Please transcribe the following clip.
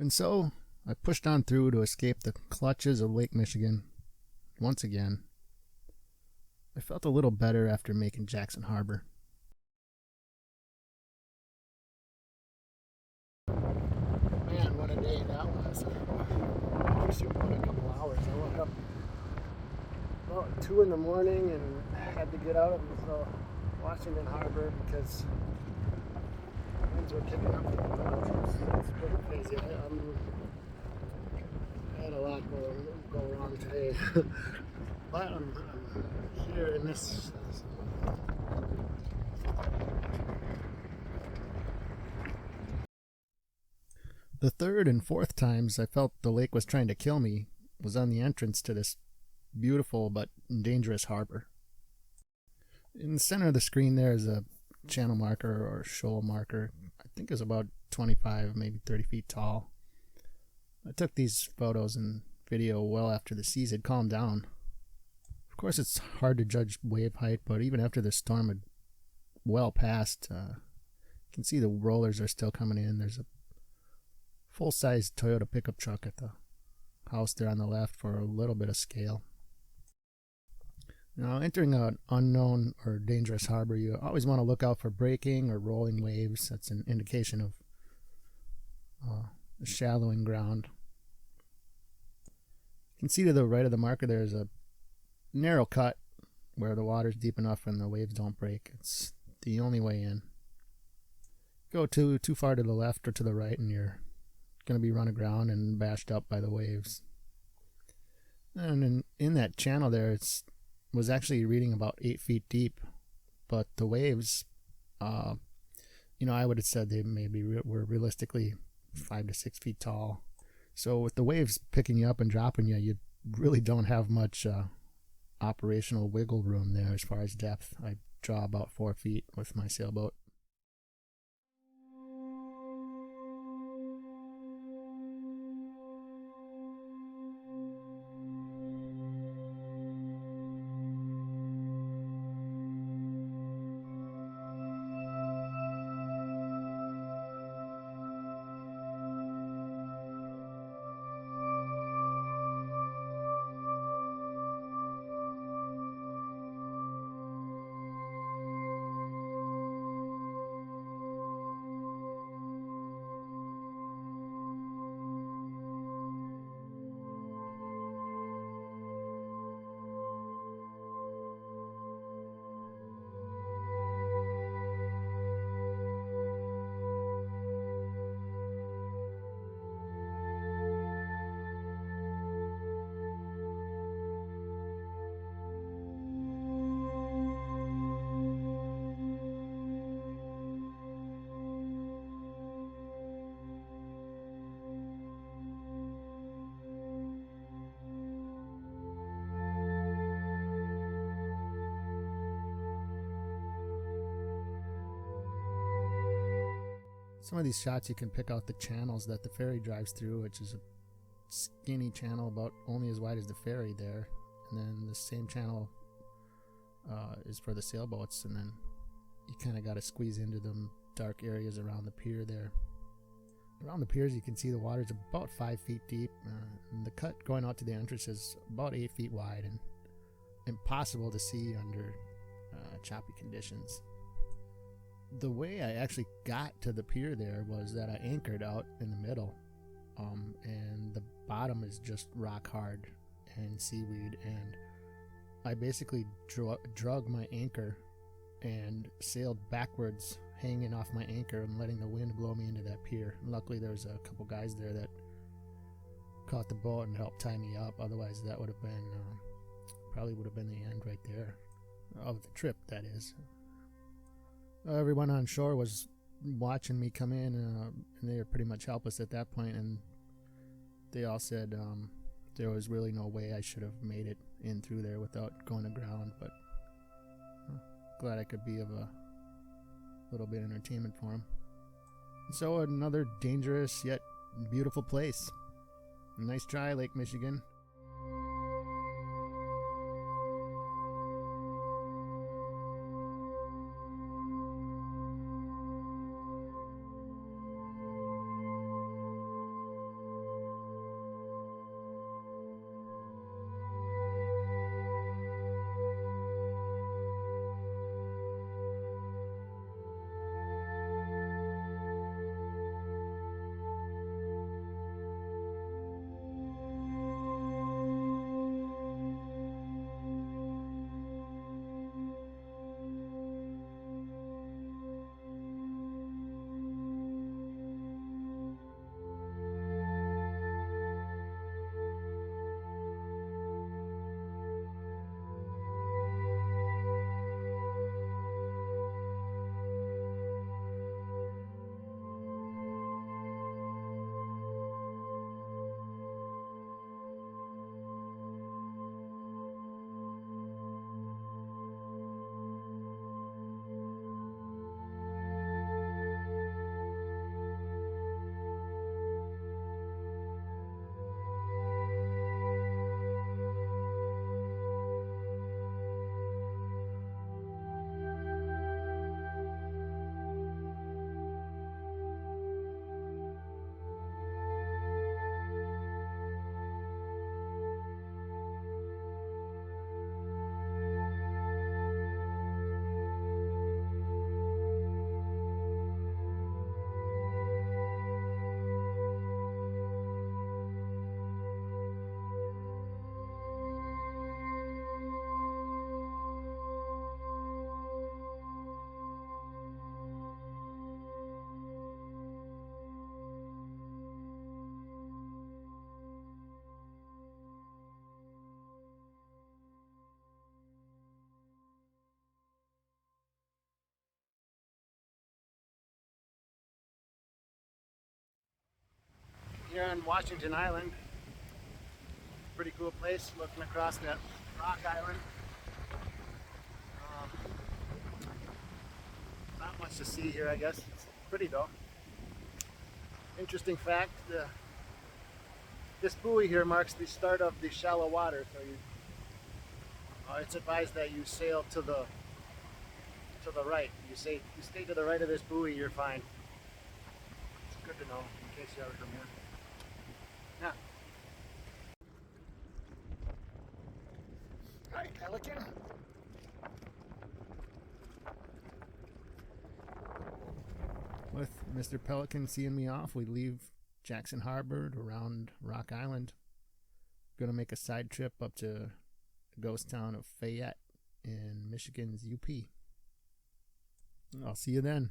And so I pushed on through to escape the clutches of Lake Michigan once again. I felt a little better after making Jackson Harbor. Man, what a day that was. First about a couple hours. I woke up about 2 in the morning and had to get out of Washington Harbor because winds were kicking up. It's pretty crazy. I had a lot go wrong today. But I'm here in this. The third and fourth times I felt the lake was trying to kill me was on the entrance to this beautiful but dangerous harbor. In the center of the screen there is a channel marker or shoal marker. I think it's about 25, maybe 30 feet tall. I took these photos and video well after the seas had calmed down. Of course, it's hard to judge wave height, but even after the storm had well passed, you can see the rollers are still coming in. There's a full-size Toyota pickup truck at the house there on the left for a little bit of scale. Now, entering an unknown or dangerous harbor, you always want to look out for breaking or rolling waves. That's an indication of shallowing ground. You can see to the right of the marker there's a narrow cut where the water's deep enough and the waves don't break. It's the only way in. Go too far to the left or to the right and you're going to be run aground and bashed up by the waves. And in that channel there, it was actually reading about 8 feet deep, but the waves, I would have said they maybe were realistically 5 to 6 feet tall. So with the waves picking you up and dropping you, you really don't have much operational wiggle room there as far as depth. I draw about 4 feet with my sailboat. Some of these shots you can pick out the channels that the ferry drives through, which is a skinny channel about only as wide as the ferry there. And then the same channel is for the sailboats, and then you kind of got to squeeze into them dark areas around the pier there. Around the piers you can see the water's about 5 feet deep, and the cut going out to the entrance is about 8 feet wide and impossible to see under choppy conditions. The way I actually got to the pier there was that I anchored out in the middle, and the bottom is just rock hard and seaweed, and I basically drug my anchor and sailed backwards, hanging off my anchor and letting the wind blow me into that pier. Luckily there was a couple guys there that caught the boat and helped tie me up. Otherwise that would have been probably would have been the end right there of the trip, that is. Everyone on shore was watching me come in, and they were pretty much helpless at that point, and they all said there was really no way I should have made it in through there without going aground, but glad I could be of a little bit of entertainment for them. So another dangerous yet beautiful place. Nice try, Lake Michigan. here on Washington Island. Pretty cool place, looking across that rock island. Not much to see here, I guess. It's pretty though. Interesting fact, this buoy here marks the start of the shallow water, so it's advised that you sail to the right. You stay to the right of this buoy, you're fine. It's good to know in case you ever come here. Yeah. Hi, Pelican. With Mr. Pelican seeing me off, we leave Jackson Harbor around Rock Island. Gonna make a side trip up to the ghost town of Fayette in Michigan's UP. I'll see you then.